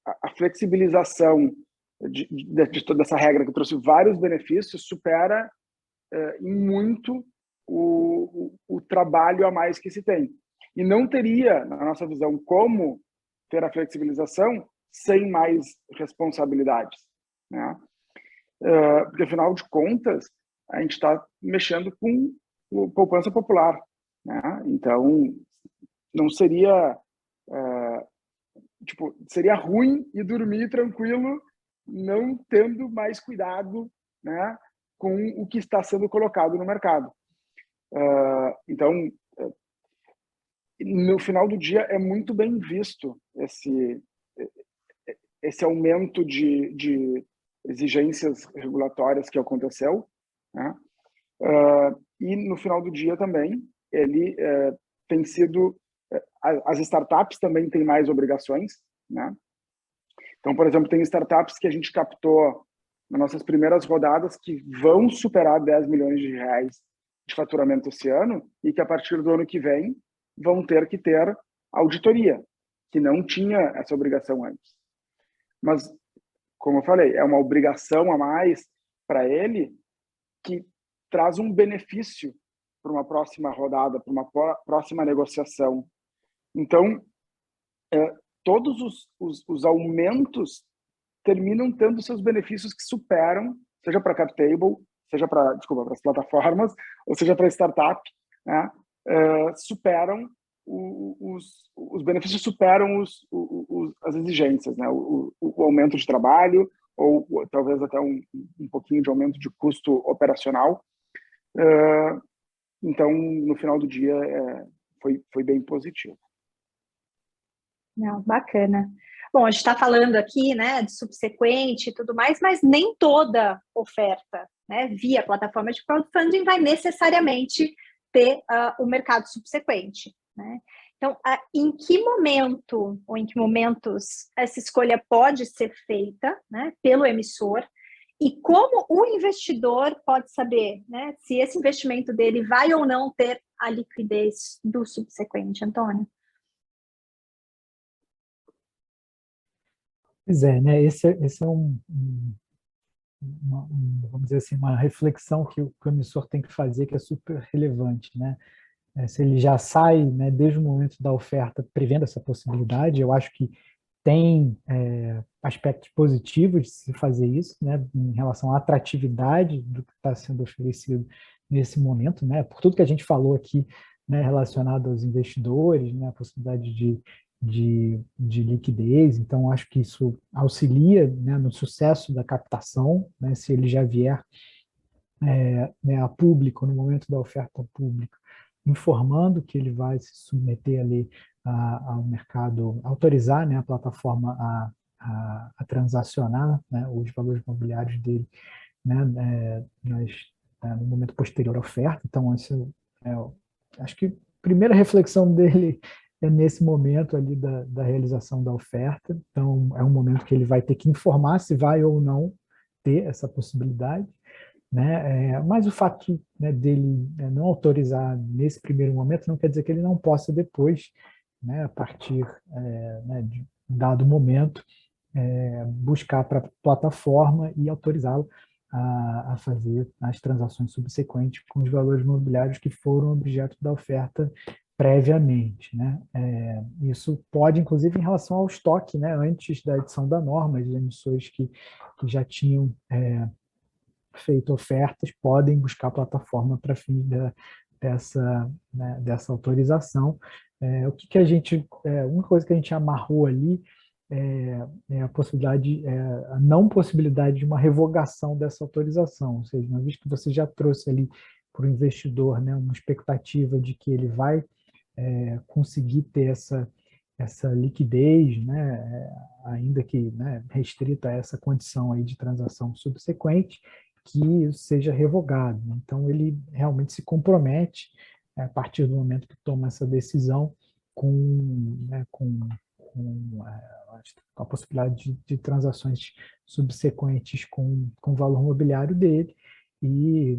a flexibilização de toda essa regra, que trouxe vários benefícios, supera em muito o trabalho a mais que se tem. E não teria, na nossa visão, como ter a flexibilização sem mais responsabilidades, né? Porque, afinal de contas, a gente está mexendo com poupança popular, né? Então, não seria... seria ruim ir dormir tranquilo, não tendo mais cuidado, né, com o que está sendo colocado no mercado. Então, no final do dia, é muito bem visto esse aumento de exigências regulatórias que aconteceu, né? E no final do dia também, ele tem sido... as startups também têm mais obrigações, né? Então, por exemplo, tem startups que a gente captou nas nossas primeiras rodadas que vão superar 10 milhões de reais de faturamento esse ano e que a partir do ano que vem vão ter que ter auditoria, que não tinha essa obrigação antes. Mas, como eu falei, é uma obrigação a mais para ele que traz um benefício para uma próxima rodada, para uma próxima negociação. Então, todos os aumentos terminam tendo seus benefícios que superam, seja para cap table, seja para as plataformas, ou seja para startup, né? Superam os benefícios, superam as exigências, né? O aumento de trabalho, ou talvez até um pouquinho de aumento de custo operacional. Então, no final do dia, foi bem positivo. Não, bacana. Bom, a gente está falando aqui, né, de subsequente e tudo mais, mas nem toda oferta, né, via plataforma de crowdfunding vai necessariamente ter o mercado subsequente, né? Então, em que momento ou em que momentos essa escolha pode ser feita, né, pelo emissor, e como o investidor pode saber, né, se esse investimento dele vai ou não ter a liquidez do subsequente, Antônio? Pois é, né? Esse é vamos dizer assim, uma reflexão que o emissor tem que fazer, que é super relevante, né? Se ele já sai, né, desde o momento da oferta prevendo essa possibilidade, eu acho que tem aspectos positivos de se fazer isso, né, em relação à atratividade do que está sendo oferecido nesse momento, né, por tudo que a gente falou aqui, né, relacionado aos investidores, né, a possibilidade de liquidez. Então, acho que isso auxilia, né, no sucesso da captação, né, se ele já vier né, a público, no momento da oferta pública, informando que ele vai se submeter ali ao mercado, autorizar, né, a plataforma a transacionar, né, os valores imobiliários dele, né, no momento posterior à oferta. Então, isso acho que a primeira reflexão dele é nesse momento ali da realização da oferta. Então, é um momento que ele vai ter que informar se vai ou não ter essa possibilidade, né? Mas o fato, né, dele não autorizar nesse primeiro momento não quer dizer que ele não possa depois, né, a partir né, de dado momento, buscar para a plataforma e autorizá-lo a fazer as transações subsequentes com os valores imobiliários que foram objeto da oferta previamente, né? Isso pode, inclusive, em relação ao estoque, né, antes da edição da norma, as emissores que já tinham feito ofertas podem buscar a plataforma para fim dessa autorização. O que a gente, uma coisa que a gente amarrou ali é a possibilidade, a não possibilidade de uma revogação dessa autorização, ou seja, uma vez que você já trouxe ali para o investidor, né, uma expectativa de que ele vai conseguir ter essa liquidez, né, ainda que, né, restrita a essa condição aí de transação subsequente, que isso seja revogado. Então, ele realmente se compromete, a partir do momento que toma essa decisão, né, com a possibilidade de transações subsequentes com o valor imobiliário dele, e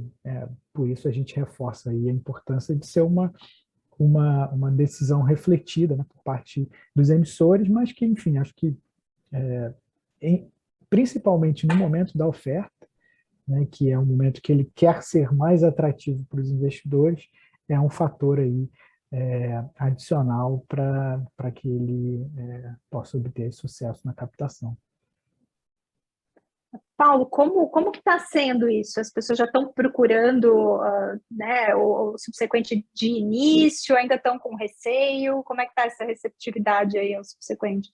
por isso a gente reforça aí a importância de ser uma decisão refletida, né, por parte dos emissores, mas que, enfim, acho que principalmente no momento da oferta, né, que é um momento que ele quer ser mais atrativo para os investidores, é um fator aí adicional para que ele possa obter sucesso na captação. Paulo, como que está sendo isso? As pessoas já estão procurando né, o subsequente de início, ainda estão com receio? Como é que está essa receptividade aí ao subsequente?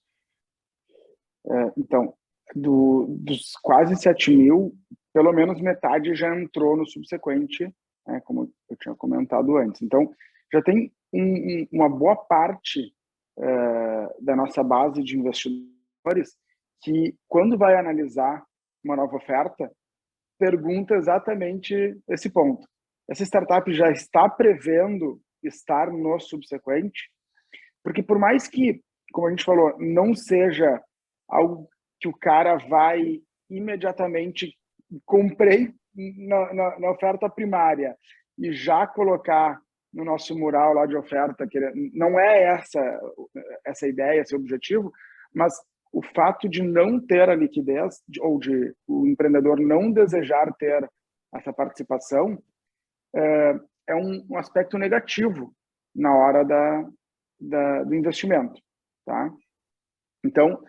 Então, dos quase 7 mil, pelo menos metade já entrou no subsequente, né, como eu tinha comentado antes. Então, já tem uma boa parte da nossa base de investidores que, quando vai analisar uma nova oferta, pergunta exatamente esse ponto. Essa startup já está prevendo estar no subsequente? Porque por mais que, como a gente falou, não seja algo que o cara vai imediatamente comprei na oferta primária e já colocar no nosso mural lá de oferta, que não é essa ideia, esse objetivo, mas o fato de não ter a liquidez, ou de o empreendedor não desejar ter essa participação, é um aspecto negativo na hora do investimento, tá? Então,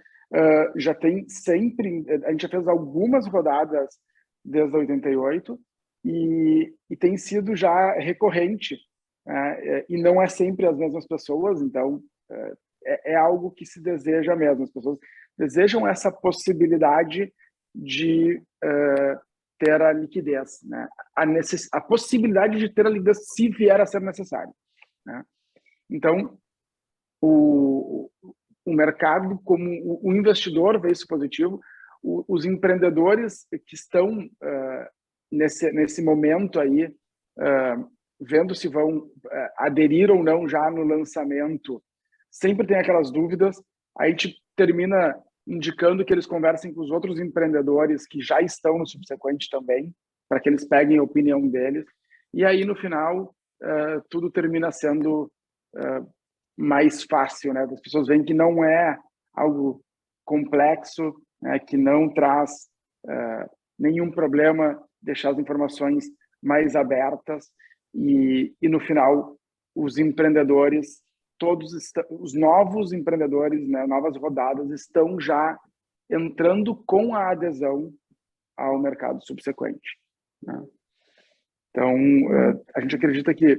já tem sempre, a gente já fez algumas rodadas desde 88 e tem sido já recorrente, e não é sempre as mesmas pessoas, então é algo que se deseja mesmo, as pessoas desejam essa possibilidade de ter a liquidez, né? A possibilidade de ter a liquidez se vier a ser necessário, né? Então, o mercado, como o investidor vê isso positivo, os empreendedores que estão nesse momento aí, vendo se vão aderir ou não já no lançamento, sempre tem aquelas dúvidas, a gente termina indicando que eles conversem com os outros empreendedores que já estão no subsequente também, para que eles peguem a opinião deles, e aí no final tudo termina sendo mais fácil, né? As pessoas veem que não é algo complexo, né? Que não traz nenhum problema deixar as informações mais abertas e no final os empreendedores, todos os novos empreendedores, né? Novas rodadas estão já entrando com a adesão ao mercado subsequente, né? Então, a gente acredita que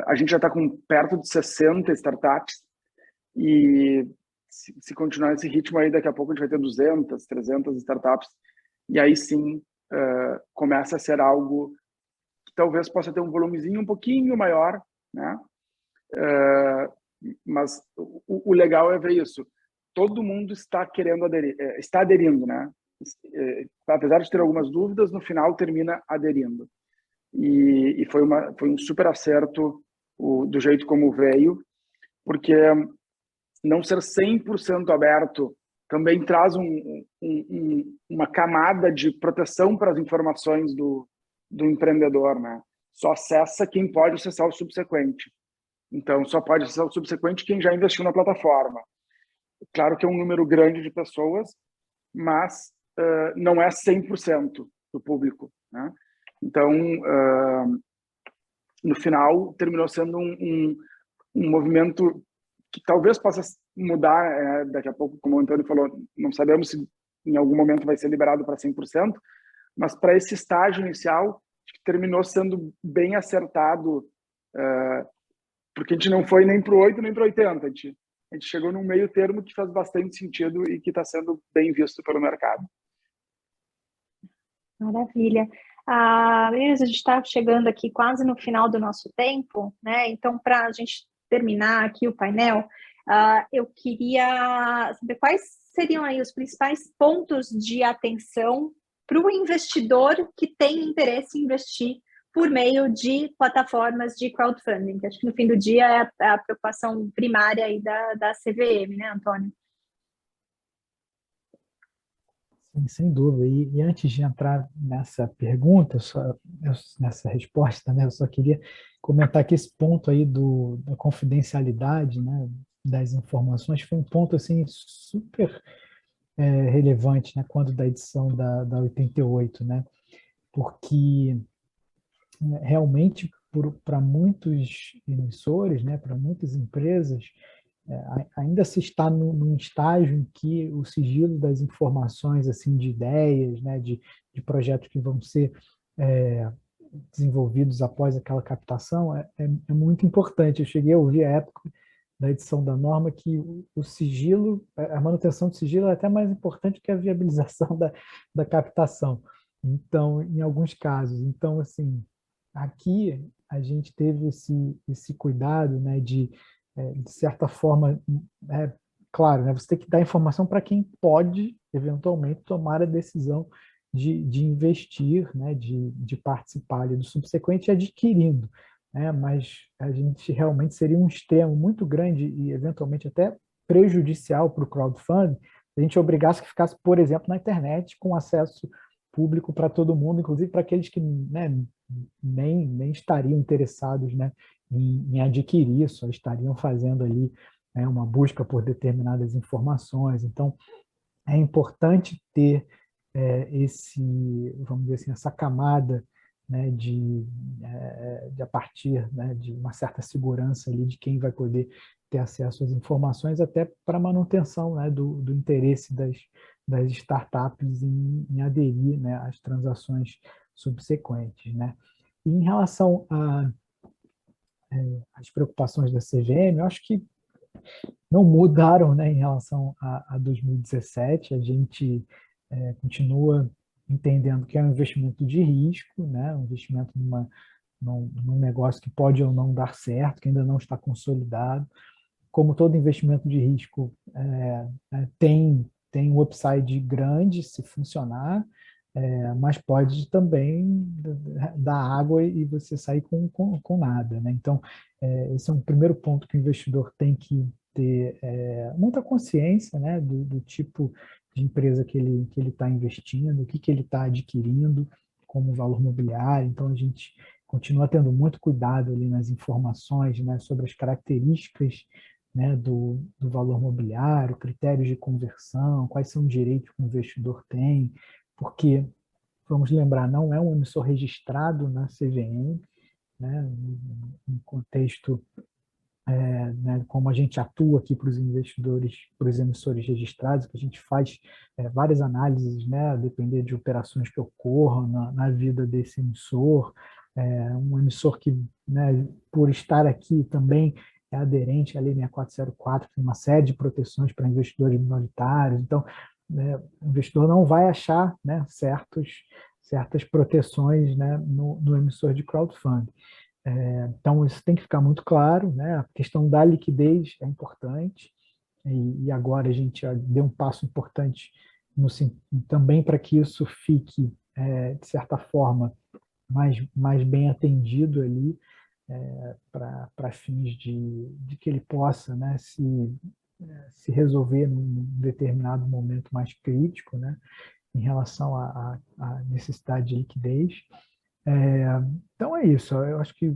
a gente já está com perto de 60 startups e se continuar esse ritmo aí, daqui a pouco a gente vai ter 200, 300 startups e aí sim começa a ser algo que talvez possa ter um volumezinho um pouquinho maior, né? Mas o legal é ver isso. Todo mundo está querendo aderir, está aderindo, né? Apesar de ter algumas dúvidas, no final termina aderindo. E foi um super acerto do jeito como veio, porque não ser 100% aberto também traz uma camada de proteção para as informações do empreendedor, né? Só acessa quem pode acessar o subsequente. Então, só pode acessar o subsequente quem já investiu na plataforma. Claro que é um número grande de pessoas, mas não é 100% do público, né? Então, no final, terminou sendo um movimento que talvez possa mudar daqui a pouco, como o Antônio falou, não sabemos se em algum momento vai ser liberado para 100%, mas para esse estágio inicial, terminou sendo bem acertado, porque a gente não foi nem para o 8 nem para o 80, a gente chegou num meio termo que faz bastante sentido e que está sendo bem visto pelo mercado. Maravilha. Meninas, a gente está chegando aqui quase no final do nosso tempo, né? Então, para a gente terminar aqui o painel, eu queria saber quais seriam aí os principais pontos de atenção para o investidor que tem interesse em investir por meio de plataformas de crowdfunding, que acho que no fim do dia é a preocupação primária aí da CVM, né, Antônio? Sim, sem dúvida. E antes de entrar nessa pergunta, nessa resposta, né, eu só queria comentar que esse ponto aí da confidencialidade, né, das informações foi um ponto assim super relevante, né, quando da edição da 88, né, porque realmente para muitos emissores, né, para muitas empresas, ainda se está num estágio em que o sigilo das informações, assim, de ideias, né, de projetos que vão ser desenvolvidos após aquela captação, é muito importante. Eu cheguei a ouvir a época da edição da norma que o sigilo, a manutenção do sigilo é até mais importante que a viabilização da captação. Então, em alguns casos. Então, assim, aqui a gente teve esse cuidado, né, de certa forma, claro, né, você tem que dar informação para quem pode, eventualmente, tomar a decisão de investir, né, de participar ali do subsequente adquirindo, né, mas a gente realmente seria um extremo muito grande e, eventualmente, até prejudicial para o crowdfunding, se a gente obrigasse que ficasse, por exemplo, na internet, com acesso público para todo mundo, inclusive para aqueles que, né, nem estariam interessados, né, em adquirir, só estariam fazendo ali, né, uma busca por determinadas informações. Então, é importante ter vamos dizer assim, essa camada, né, de a partir, né, de uma certa segurança ali de quem vai poder ter acesso às informações, até para manutenção, né, do interesse das startups em aderir, né, às transações subsequentes, né. E em relação às preocupações da CVM, eu acho que não mudaram, né, em relação a 2017. A gente continua entendendo que é um investimento de risco, né, um investimento num negócio que pode ou não dar certo, que ainda não está consolidado. Como todo investimento de risco, tem um upside grande se funcionar, mas pode também dar água e você sair com nada, né? Então, esse é um primeiro ponto que o investidor tem que ter muita consciência, né, do tipo de empresa que ele está investindo, o que ele está adquirindo como valor mobiliário. Então, a gente continua tendo muito cuidado ali nas informações, né, sobre as características, né, do valor mobiliário, critérios de conversão, quais são os direitos que o investidor tem, porque, vamos lembrar, não é um emissor registrado na CVM, né, no contexto né, como a gente atua aqui para os investidores, para os emissores registrados, que a gente faz várias análises, né, a depender de operações que ocorram na vida desse emissor, um emissor que, né, por estar aqui também é aderente à Lei 6404, que tem uma série de proteções para investidores minoritários, então, né, o investidor não vai achar, né, certas proteções, né, no emissor de crowdfunding. Então, isso tem que ficar muito claro, né? A questão da liquidez é importante, e agora a gente já deu um passo importante também para que isso fique, de certa forma, mais bem atendido ali, para fins de que ele possa, né, se resolver num determinado momento mais crítico, né, em relação à necessidade de liquidez. Então é isso, eu acho que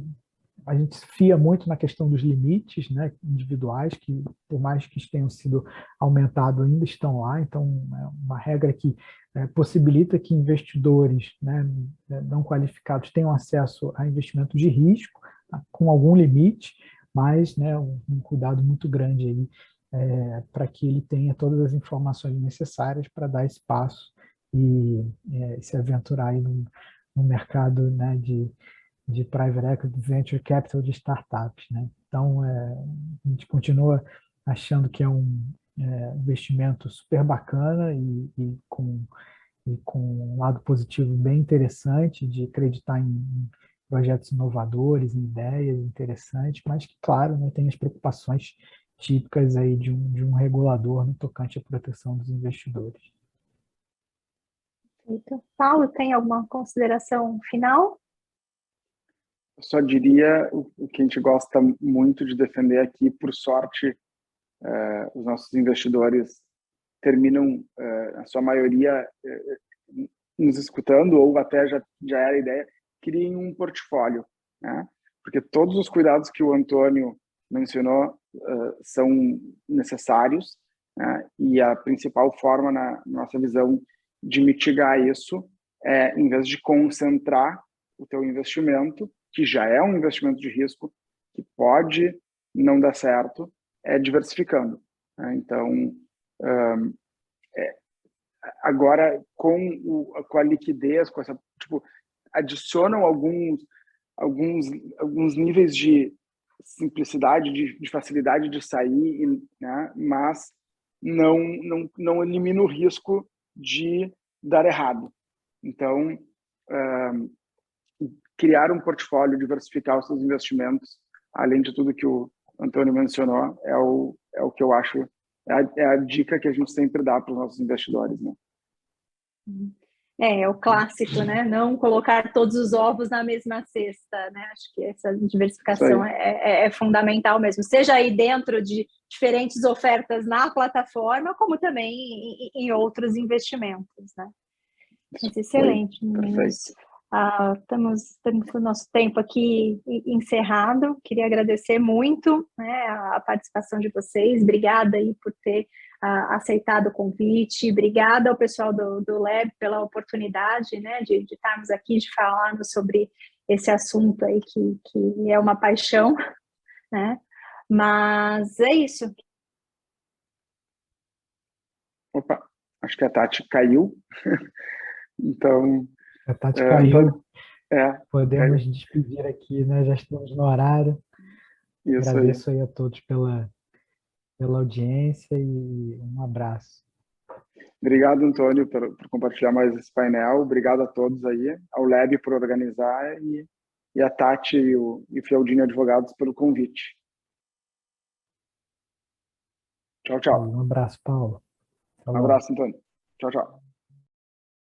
a gente se fia muito na questão dos limites, né, individuais, que por mais que tenham sido aumentados, ainda estão lá. Então, é uma regra que possibilita que investidores, né, não qualificados tenham acesso a investimento de risco, tá, com algum limite, mas, né, um cuidado muito grande aí, para que ele tenha todas as informações necessárias para dar esse passo e se aventurar aí no mercado, né, de private equity, venture capital de startups, né? Então, a gente continua achando que é um investimento super bacana e com um lado positivo bem interessante de acreditar em projetos inovadores, em ideias interessantes, mas que, claro, né, tem as preocupações típicas aí de um regulador no tocante à proteção dos investidores. Perfeito. Paulo, tem alguma consideração final? Eu só diria o que a gente gosta muito de defender aqui, por sorte, os nossos investidores terminam, a sua maioria, nos escutando, ou até já era a ideia, criem um portfólio, né? Porque todos os cuidados que o Antônio mencionou são necessários, né? E a principal forma, na nossa visão, de mitigar isso em vez de concentrar o teu investimento, que já é um investimento de risco, que pode não dar certo, diversificando, né? Então, agora com a liquidez, com essa, tipo, adicionam alguns níveis de simplicidade, de facilidade de sair, né? Mas não elimina o risco de dar errado. Então, criar um portfólio, diversificar os seus investimentos, além de tudo que o Antônio mencionou, é o que eu acho, é a dica que a gente sempre dá para os nossos investidores, né? É o clássico, né? Não colocar todos os ovos na mesma cesta, né? Acho que essa diversificação é fundamental mesmo, seja aí dentro de diferentes ofertas na plataforma, como também em outros investimentos, né? Mas excelente, meninos. Estamos com o nosso tempo aqui encerrado. Queria agradecer muito, né, a participação de vocês. Obrigada aí por ter aceitado o convite. Obrigada ao pessoal do Lab pela oportunidade, né, de estarmos aqui, de falarmos sobre esse assunto aí que é uma paixão, né? Mas é isso. Opa, acho que a Tati caiu. Então, A Tati caiu. Podemos caiu. despedir aqui, né? Já estamos no horário. Isso Agradeço aí a todos pela audiência e um abraço. Obrigado, Antônio, por compartilhar mais esse painel. Obrigado a todos aí, ao Lab por organizar e a Tati e o Fialdini Advogados pelo convite. Tchau, tchau. Um abraço, Paulo. Um abraço, Antônio. Tchau, tchau.